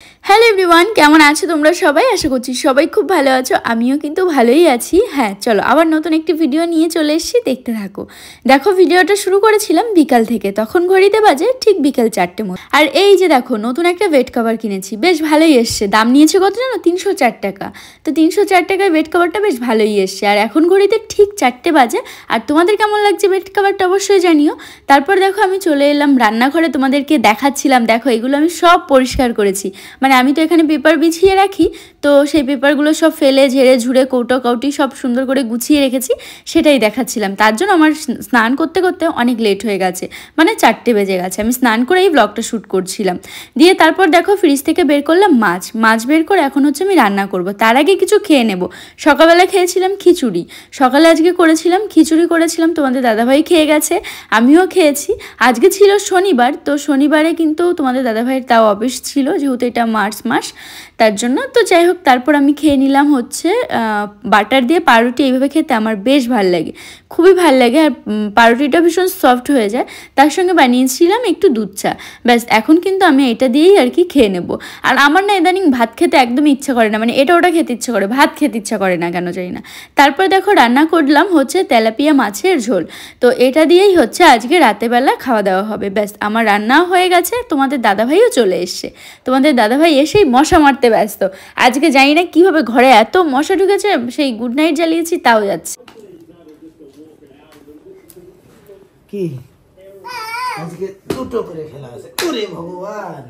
Hello everyone, কেমন আছো তোমরা সবাই? আশা করছি সবাই খুব ভালো আছো। আমিও কিন্তু ভালোই আছি। হ্যাঁ, চলো আবার নতুন একটি ভিডিও নিয়ে চলে এসেছি, দেখতে থাকো। দেখো, ভিডিওটা শুরু করেছিলাম বিকাল থেকে, তখন ঘড়িতে বাজে ঠিক বিকাল 4টে মতো। আর এই যে দেখো, নতুন একটা বেড কভার কিনেছি, বেশ ভালোই এসছে। দাম নিয়েছে কত জানো? 304 টাকা। তো 304 টাকায় বেড কভারটা বেশ ভালোই এসছে। আর এখন ঘড়িতে ঠিক 4টে বাজে। আর তোমাদের কেমন লাগছে বেড কভারটা অবশ্যই জানিও। তারপর দেখো, আমি চলে এলাম রান্নাঘরে, তোমাদেরকে দেখাচ্ছিলাম। দেখো, এগুলো আমি সব পরিষ্কার করেছি। মানে আমি তো এখানে পেপার বিছিয়ে রাখি, তো সেই পেপারগুলো সব ফেলে ঝেড়ে ঝুড়ে কৌটো কাউটি সব সুন্দর করে গুছিয়ে রেখেছি, সেটাই দেখাচ্ছিলাম। তার জন্য আমার স্নান করতে করতে অনেক লেট হয়ে গেছে, মানে 4টে বেজে গেছে। আমি স্নান করে এই ব্লগটা শ্যুট করছিলাম। দিয়ে তারপর দেখো, ফ্রিজ থেকে বের করলাম মাছ বের করে এখন হচ্ছে আমি রান্না করব। তার আগে কিছু খেয়ে নেব। সকালবেলা খেয়েছিলাম খিচুড়ি, সকালে আজকে করেছিলাম খিচুড়ি করেছিলাম, তোমাদের দাদাভাই খেয়ে গেছে, আমিও খেয়েছি। আজকে ছিল শনিবার, তো শনিবারে কিন্তু তোমাদের দাদাভাইয়ের তাও অফিস ছিল, যেহেতু এটা মার্চ মাস, তার জন্য। তো যাই হোক, তারপর আমি খেয়ে নিলাম হচ্ছে বাটার দিয়ে পাউরুটি। এইভাবে খেতে আমার বেশ ভালো লাগে, খুবই ভালো লাগে। আর পাউরুটিটা ভীষণ সফট হয়ে যায়। তার সঙ্গে বানিয়েছিলাম একটু দুধ চা। ব্যাস, এখন কিন্তু আমি এটা দিয়েই আর কি খেয়ে নেব। আর আমার না ইদানিং ভাত খেতে একদমই ইচ্ছা করে না, মানে এটা ওটা খেতে ইচ্ছা করে, ভাত খেতে ইচ্ছা করে না কেন জানি না। তারপর দেখো, রান্না করলাম হচ্ছে তেলাপিয়া মাছের ঝোল। তো এটা দিয়েই হচ্ছে আজকে রাতেরবেলা খাওয়া দাওয়া হবে। ব্যাস, আমার রান্নাও হয়ে গেছে, তোমাদের দাদাভাইও চলে এসছে। তোমাদের দাদাভাই এসেই মশা মারতে ব্যস্ত। আজকে জানি না কীভাবে ঘরে এত মশা ঢুকেছে, সেই গুড নাইট জ্বালিয়েছি তাও যাচ্ছে। কি আজকে দুটো করে খেলা আছে? ওরে ভগবান,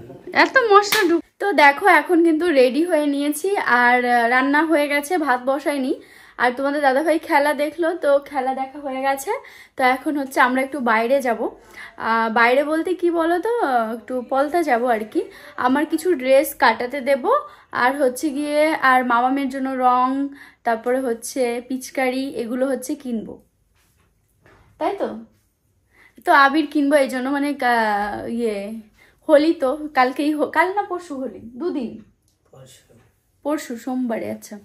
এত মশা ঢুক। তো দেখো, এখন কিন্তু রেডি হয়ে নিয়েছি, আর রান্না হয়ে গেছে, ভাত বসাইনি। আর তোমাদের দাদাভাই খেলা দেখলো, তো খেলা দেখা হয়ে গেছে। তো এখন হচ্ছে আমরা একটু বাইরে যাব। বাইরে বলতে কি বলো তো, একটু পলতা যাব আর কি। আমার কিছু ড্রেস কাটাতে দেব, আর হচ্ছে গিয়ে আর মামামের জন্য রং, তারপরে হচ্ছে পিচকারি, এগুলো হচ্ছে কিনবো, তাই তো। তো আবির কিনবো, এই জন্য মানে হোলি তো কালকেই, কাল না পরশু হোলি, দুদিন, পরশু সোমবারে। আচ্ছা,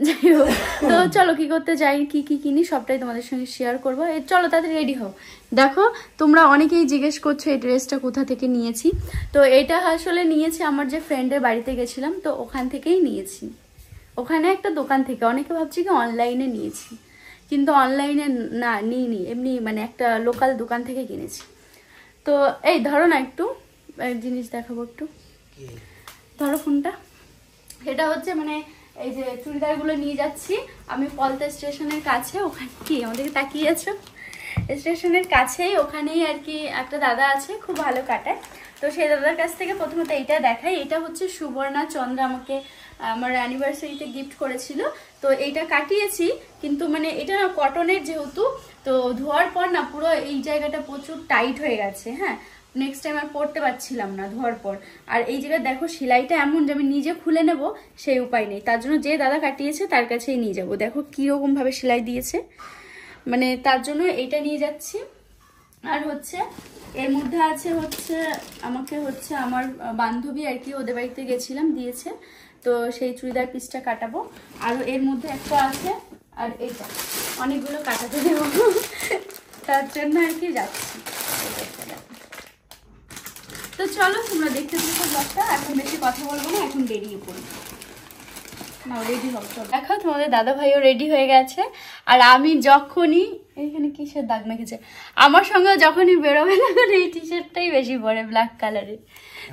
যাই হোক, তো চলো কি করতে যাই, কি কি কিনি সবটাই তোমাদের সঙ্গে শেয়ার করবো। চলো তাড়াতাড়ি রেডি হও। দেখো, তোমরা অনেকেই জিজ্ঞেস করছো এই ড্রেসটা কোথা থেকে নিয়েছি। তো এটা আসলে নিয়েছি আমার যে ফ্রেন্ডের বাড়িতে গেছিলাম, তো ওখান থেকেই নিয়েছি। ওখানে একটা দোকান থেকে, অনেকে ভাবছি কি অনলাইনে নিয়েছি, কিন্তু অনলাইনে না নিইনি, এমনি মানে একটা লোকাল দোকান থেকে কিনেছি। তো এই ধরো না, একটু জিনিস দেখাবো, একটু ধরো ফোনটা। এটা হচ্ছে মানে এই যে চুড়িদারগুলো নিয়ে যাচ্ছি আমি পলতা স্টেশনের কাছে। ওখানে কি আমাদেরকে তাকিয়ে আছো? স্টেশনের কাছেই, ওখানেই আর কি একটা দাদা আছে, খুব ভালো কাটায়। তো সেই দাদার কাছ থেকে প্রথমত এইটা দেখাই। এটা হচ্ছে সুবর্ণা চন্দ্র আমাকে আমার অ্যানিভার্সারিতে গিফট করেছিল। তো এইটা কাটিয়েছি, কিন্তু মানে এটা না কটনের যেহেতু, তো ধোয়ার পর না পুরো এই জায়গাটা প্রচুর টাইট হয়ে গেছে। হ্যাঁ, নেক্সট টাইম আর পরতে পারছিলাম না ধোয়ার পর। আর এই জায়গায় দেখো সেলাইটা এমন যে আমি নিজে খুলে নেব সেই উপায় নেই, তার জন্য যে দাদা কাটিয়েছে তার কাছেই নিয়ে যাব। দেখো কিরকম ভাবে সেলাই দিয়েছে, মানে তার জন্য এইটা নিয়ে যাচ্ছি। আর হচ্ছে এর মধ্যে আছে হচ্ছে আমাকে হচ্ছে আমার বান্ধবী আর কি, ওদের বাড়িতে গেছিলাম, দিয়েছে, তো সেই চুড়িদার পিসটা কাটাবো। আর এর মধ্যে একটা আছে, আর এটা অনেকগুলো কাটাতে দেবো, তার জন্য আর কি যাচ্ছি। তো চলো তোমরা দেখতে থাকো ব্লগটা। এখন বেশি কথা বলবো না, এখন বেরিয়ে পড়বো। না, রেডি হও। চলো দেখো, তোমাদের দাদা ভাইও রেডি হয়ে গেছে। আর আমি যখনই, এখানে কিসের দাগ মেখেছে, আমার সঙ্গে যখনই বেরোবে না, এই টি শার্টটাই বেশি পরে, ব্ল্যাক কালারের।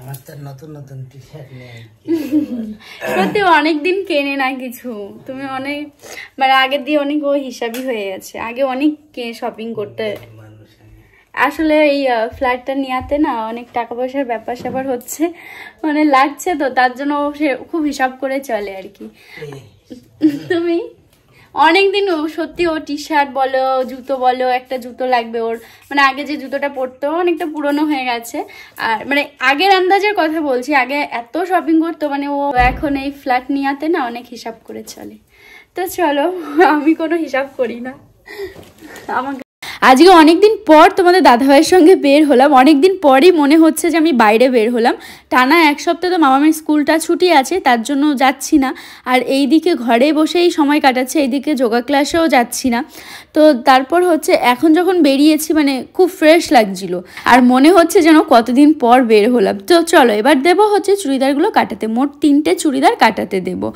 আমার তো নতুন নতুন টি শার্ট নেই, সত্যি অনেকদিন কেনে না কিছু। তুমি অনেক মানে আগের দিয়ে অনেক ও হিসাবই হয়ে গেছে, আগে অনেক শপিং করতে। আসলে এই ফ্ল্যাটটা নিয়াতে না অনেক টাকা পয়সার ব্যাপার স্যাপার হচ্ছে, মানে লাগছে, তো তার জন্য সে খুব হিসাব করে চলে আর কি। তুমি অনেকদিন সত্যি ও টি শার্ট বলো, জুতো বলো, একটা জুতো লাগবে ওর, মানে আগে যে জুতোটা পরতো অনেকটা পুরনো হয়ে গেছে। আর মানে আগের আন্দাজের কথা বলছি, আগে এত শপিং করতো, মানে ও এখন এই ফ্ল্যাট নিয়াতে না অনেক হিসাব করে চলে। তো চলো, আমি কোনো হিসাব করি না আমাকে। আজকে অনেকদিন পর তোমাদের দাদাভাইয়ের সঙ্গে বের হলাম, অনেকদিন পরই মনে হচ্ছে যে আমি বাইরে বের হলাম। টানা এক সপ্তাহ তো মামামের স্কুলটা ছুটি আছে, তার জন্য যাচ্ছি না। আর এইদিকে ঘরে বসেই সময় কাটাচ্ছে, এইদিকে যোগা ক্লাসেও যাচ্ছি না। তো তারপর হচ্ছে এখন যখন বেরিয়েছি মানে খুব ফ্রেশ লাগছিল, আর মনে হচ্ছে যেন কতদিন পর বের হলাম। তো চলো এবার দেবো হচ্ছে চুড়িদারগুলো কাটাতে, মোট 3টে চুড়িদার কাটাতে দেবো।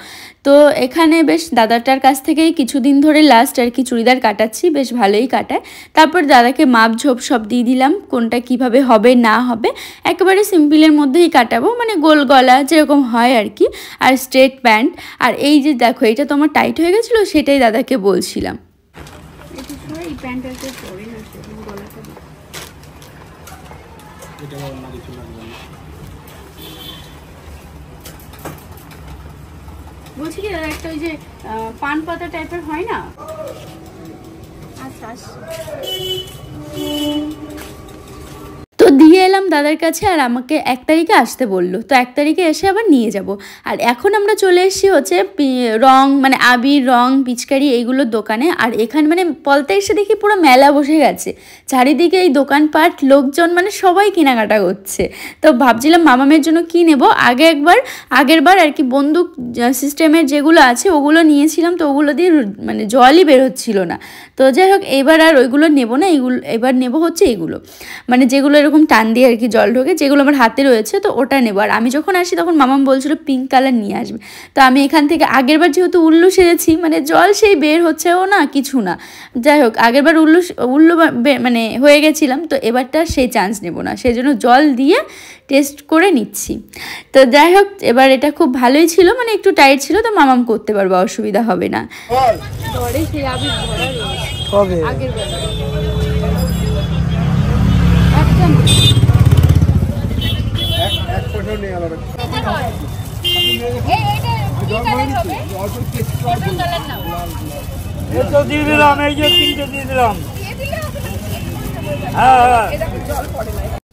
তো এখানে বেশ দাদাটার কাছ থেকেই কিছুদিন ধরে লাস্ট আর কি চুড়িদার কাটাচ্ছি, বেশ ভালোই কাটায়। তারপর দাদাকে মাপ ঝোপ সব দিয়ে দিলাম, কোনটা কিভাবে হবে না হবে। একেবারে সিম্পলের মধ্যেই কাটাবো, মানে গোল গলা যেরকম হয় আর কি, আর স্ট্রেট প্যান্ট। আর এই যে দেখো এটা তো আমার টাইট হয়ে গেছিলো, সেটাই দাদাকে বলছিলাম। বলছি কি দাদা একটা ওই যে পান পাতা টাইপের হয় না, আচ্ছা তো দিয়ে এলাম দাদার কাছে। আর আমাকে 1 তারিখে আসতে বললো, তো 1 তারিখে এসে আবার নিয়ে যাব। আর এখন আমরা চলে এসেছি হচ্ছে রং মানে আবির রং পিচকারি এইগুলোর দোকানে। আর এখানে মানে পলতে এসে দেখি পুরো মেলা বসে গেছে, চারিদিকে এই দোকানপাট লোকজন মানে সবাই কেনাকাটা করছে। তো ভাবছিলাম মামামের জন্য কি নেব। আগের বার আর কি বন্দুক সিস্টেমের যেগুলো আছে ওগুলো নিয়েছিলাম, তো ওগুলো দিয়ে মানে জলই বেরোচ্ছিল না। তো যাই হোক এবার আর ওইগুলো নেব না, এইগুলো এবার নেব হচ্ছে এইগুলো, মানে যেগুলো এরকম টান দিয়ে আর কি জল ঢোকে, যেগুলো আমার হাতে রয়েছে, তো ওটা নেবো। আর আমি যখন আসি তখন মামাম বলছিল পিঙ্ক কালার নিয়ে আসবে। তো আমি এখান থেকে আগেরবার যেহেতু উল্লু সেরেছি, মানে জল সেই বের হচ্ছেও না কিছু না। যাই হোক আগেরবার উল্লু মানে হয়ে গেছিলাম, তো এবারটা সেই চান্স নেব না, সেই জন্য জল দিয়ে টেস্ট করে নিচ্ছি। তো যাই হোক এবার এটা খুব ভালোই ছিল, মানে একটু টাইট ছিল, তো মামাম করতে পারবো, অসুবিধা হবে না।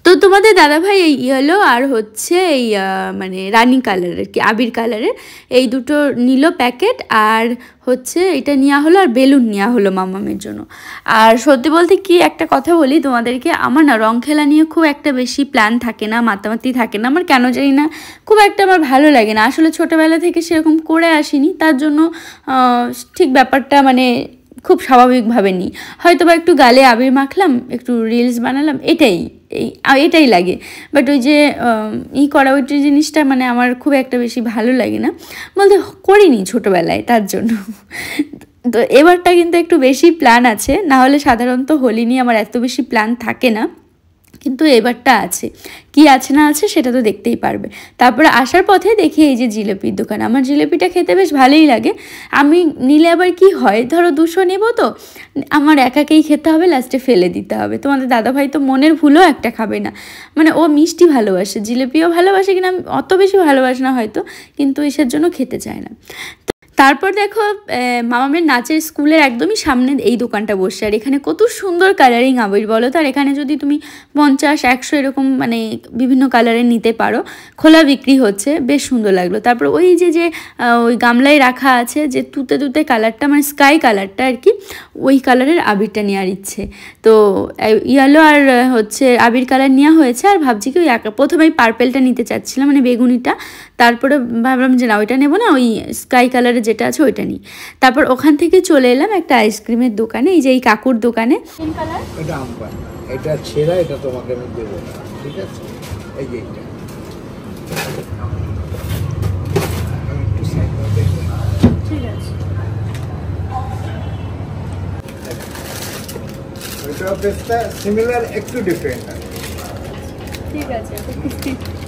তো তোমাদের দাদাভাই এই ইয়েলো আর হচ্ছে এই মানে রানি কালারের কি আবির কালারের এই দুটো নিল প্যাকেট। আর হচ্ছে এটা নেওয়া হলো, আর বেলুন নেওয়া হলো মামামের জন্য। আর সত্যি বলতে কি একটা কথা বলি তোমাদেরকে, আমার না রং খেলা নিয়ে খুব একটা বেশি প্ল্যান থাকে না, মাতামাতি থাকে না, আমার কেন জানি না খুব একটা আমার ভালো লাগে না। আসলে ছোটোবেলা থেকে সেরকম করে আসিনি, তার জন্য ঠিক ব্যাপারটা মানে খুব স্বাভাবিকভাবে নিই। হয়তো বা একটু গালে আবির মাখলাম, একটু রিলস বানালাম, এটাই লাগে। বাট ওই যে করা ওইটা জিনিসটা মানে আমার খুব একটা বেশি ভালো লাগে না, বলতে করিনি ছোটোবেলায়, তার জন্য। তো এবারটা কিন্তু একটু বেশি প্ল্যান আছে, না হলে সাধারণত হোলি নিয়ে আমার এত বেশি প্ল্যান থাকে না, কিন্তু এবারটা আছে। কি আছে না আছে সেটা তো দেখতেই পারবে। তারপরে আসার পথে দেখি এই যে জিলেপির দোকান, আমার জিলেপিটা খেতে বেশ ভালোই লাগে। আমি নিলে আবার কি হয়, ধরো 200 নেব, তো আমার একাকেই খেতে হবে, লাস্টে ফেলে দিতে হবে। তোমাদের দাদাভাই তো মনের ভুলও একটা খাবে না, মানে ও মিষ্টি ভালোবাসে, জিলেপিও ভালোবাসে, কিনা অত বেশি ভালোবাসে না হয়তো, কিন্তু ইসের জন্য খেতে চায় না। তারপর দেখো মামামের নাচের স্কুলের একদমই সামনে এই দোকানটা বসছে। আর এখানে কত সুন্দর কালারিং আবির বলো তো। আর এখানে যদি তুমি 50-100 এরকম মানে বিভিন্ন কালারের নিতে পারো, খোলা বিক্রি হচ্ছে, বেশ সুন্দর লাগলো। তারপর ওই যে ওই গামলায় রাখা আছে যে তুতে কালারটা, মানে স্কাই কালারটা আর কি, ওই কালারের আবিরটা নেওয়ার ইচ্ছে। তো ইয়েলো আর হচ্ছে আবির কালার নেওয়া হয়েছে। আর ভাবছি কি ওই প্রথমেই পার্পেলটা নিতে চাচ্ছিলাম, মানে বেগুনিটা। তারপরে ভাবলাম যে না ওইটা নেবো না, ওই স্কাই কালারের যেটা আছে ওইটা নিই। তারপর ওখান থেকে চলে এলাম একটা আইসক্রিমের দোকানে, এই যে এই কাকুর দোকানে। এটা আমপান, এটা ছেঁড়া, এটা তোমাকে আমি দেবো, ঠিক আছে? এই যে এটা ঠিক আছে, এটা বেশটা সিমিলার, একটু ডিফারেন্ট। ঠিক আছে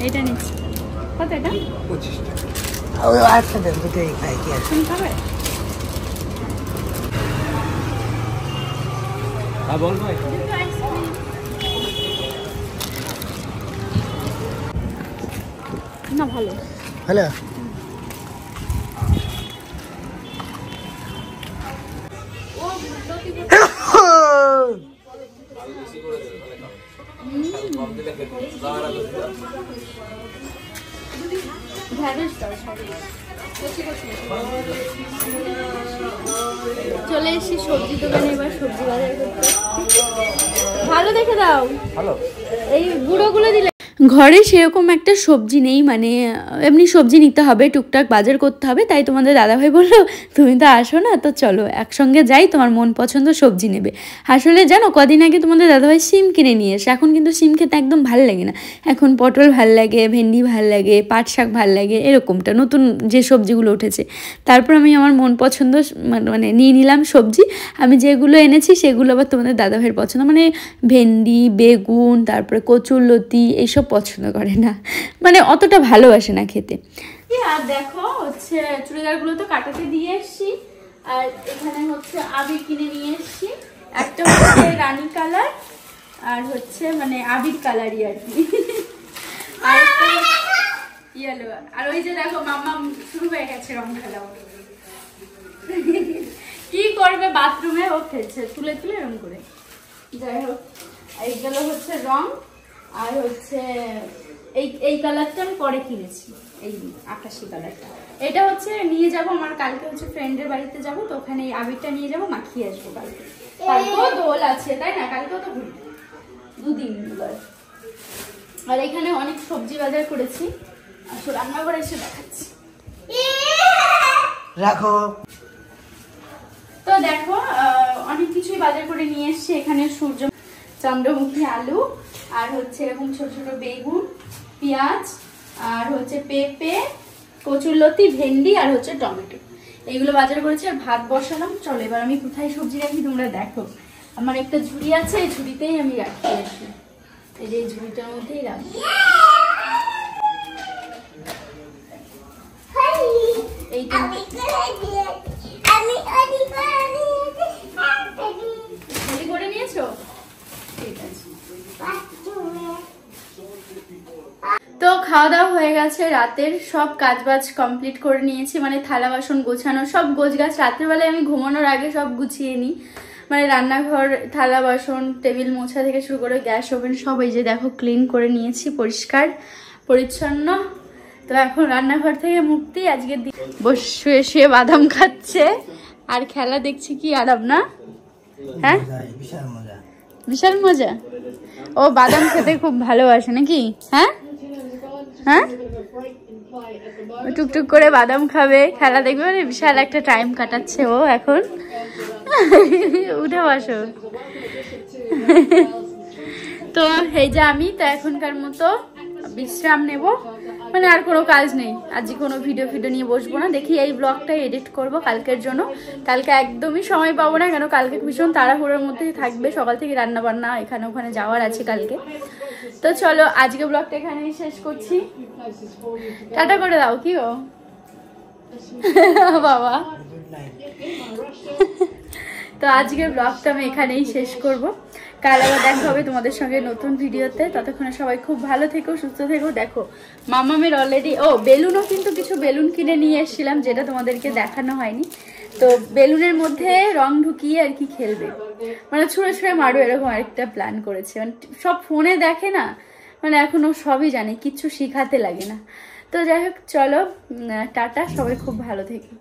এইটা নিচ্ছি। কত এটা? 25 টাকা। ওই আচ্ছা দেন, দুটোই খাই, কি আছে? তুমি খাবে? হ্যাঁ বল ভাই। না ভালো হ্যালো। চলে এসেছি সবজি দোকানে, এবার সবজি বাজার করতে। ভালো দেখে দাও, ভালো এই গুঁড়োগুলো দিলে। ঘরে সেরকম একটা সবজি নেই, মানে এমনি সবজি নিতে হবে, টুকটাক বাজার করতে হবে, তাই তোমাদের দাদাভাই বললো তুমি তো আসো না, তো চলো একসঙ্গে যাই, তোমার মন পছন্দ সবজি নেবে। আসলে জানো কদিন আগে তোমাদের দাদাভাই সিম কিনে নিয়ে এসে, এখন কিন্তু সিম খেতে একদম ভাল লাগে না, এখন পটল ভাল লাগে, ভেন্ডি ভাল লাগে, পাট শাক ভাল লাগে, এরকমটা নতুন যে সবজিগুলো উঠেছে। তারপর আমি আমার মন পছন্দ মানে নিয়ে নিলাম সবজি। আমি যেগুলো এনেছি সেগুলো আবার তোমাদের দাদাভাইয়ের পছন্দ, মানে ভেন্ডি, বেগুন, তারপরে কচুরলতি এইসব পছন্দ করে না, মানে অতটা ভালোবাসে না খেতে। আর দেখো হচ্ছে চুড়িদারগুলো তো কাটাতে দিয়ে এসছি, আর এখানে হচ্ছে আবির কিনে নিয়ে এসছি, একটা হচ্ছে রানী কালার আর হচ্ছে মানে আবির কালারই আর কি, আর ইয়েলো। আর ওই যে দেখো মাম্মা শুরু হয়ে গেছে রং খেলা, কি করবে বাথরুমে ও খেলছে তুলে তুলে রং করে। যাই হোক এইগুলো হচ্ছে রং, আর হচ্ছে এই কালারটা আমি পরে কিনেছি, এই আকাশি কালারটা। এটা হচ্ছে নিয়ে যাব আমার, কালকে হচ্ছে ফ্রেন্ডের বাড়িতে যাব, তো ওখানে এই আবিরটা নিয়ে যাব, মাখিয়ে আসবো কালকে। কালকেও দোল আছে তাই না, কালকেও তো ঘুরি দুদিন। আর এখানে অনেক সবজি বাজার করেছি, আসলে রান্নাঘরে এসে দেখাচ্ছি, রাখো। তো দেখো অনেক কিছুই বাজার করে নিয়ে এসছি। এখানে চন্দ্রমুখী আলু, আর হচ্ছে এরকম ছোট ছোট বেগুন, পেঁয়াজ, আর হচ্ছে পেঁপে, কচুরলতি, ভেন্ডি, আর হচ্ছে টমেটো, এইগুলো বাজার করেছি। আর ভাত বসালাম, চলো এবার আমি কোথায় সবজি রাখি তোমরা দেখো। আমার একটা ঝুড়ি আছে, এই ঝুড়িতেই আমি রাখি আর কি, এই যে এই ঝুড়িটার মধ্যেই রাখবো। এইটা করে নিয়েছো, ঠিক আছে। তো খাওয়া দাওয়া হয়ে গেছে, রাতের সব কাজবাজ কমপ্লিট করে নিয়েছি, মানে থালা বাসন গোছানো সব গোছগাছ রাতের বেলায় আমি ঘুমানোর আগে সব গুছিয়ে নিই, মানে রান্নাঘর, থালা বাসন, টেবিল মোছা থেকে শুরু করে গ্যাস ওভেন সব এই যে দেখো ক্লিন করে নিয়েছি, পরিষ্কার পরিচ্ছন্ন। তো এখন রান্নাঘর থেকে মুক্তি, আজকের দিন বসে শুয়ে শুয়ে বাদাম খাচ্ছে আর খেলা দেখছি, কি আরাম না? হ্যাঁ বিশাল মজা, ও বাদাম খেতে খুব ভালোবাসে নাকি? হ্যাঁ হ্যাঁ, টুকটুক করে বাদাম খাবে, খেলা দেখবে, মানে বিশাল একটা টাইম কাটাচ্ছে ও এখন। উঠে বসো। তো এই যে আমি তো এখনকার মতো বিশ্রাম নেব, মানে আর কোনো কাজ নেই, আজকে কোনো ভিডিও নিয়ে বসবো না। দেখি এই ব্লগটাই এডিট করব কালকের জন্য, কালকে একদমই সময় পাবো না, কেন কালকে ভীষণ তাড়াহুড়োর মধ্যে থাকবে, সকাল থেকে রান্না বান্না এখানে ওখানে যাওয়ার আছে কালকে। তো চলো আজকে ব্লগটা এখানেই শেষ করছি, টাটা করে দাও। কি ও বাবা, তো আজকের ব্লগটা আমি এখানেই শেষ করব, কাল আবার দেখা হবে তোমাদের সঙ্গে নতুন ভিডিওতে। ততক্ষণে সবাই খুব ভালো থেকো, সুস্থ থেকো। দেখো মামামের অলরেডি বেলুনও কিন্তু কিছু বেলুন কিনে নিয়ে এসেছিলাম, যেটা তোমাদেরকে দেখানো হয়নি। তো বেলুনের মধ্যে রং ঢুকিয়ে আর কি খেলবে, মানে ছুঁড়ে ছুঁড়ে মারো, এরকম আরেকটা প্ল্যান করেছে। মানে সব ফোনে দেখে না, মানে এখনো সবই জানে, কিচ্ছু শিখাতে লাগে না। তো যাই হোক চলো টাটা, সবাই খুব ভালো থেকো।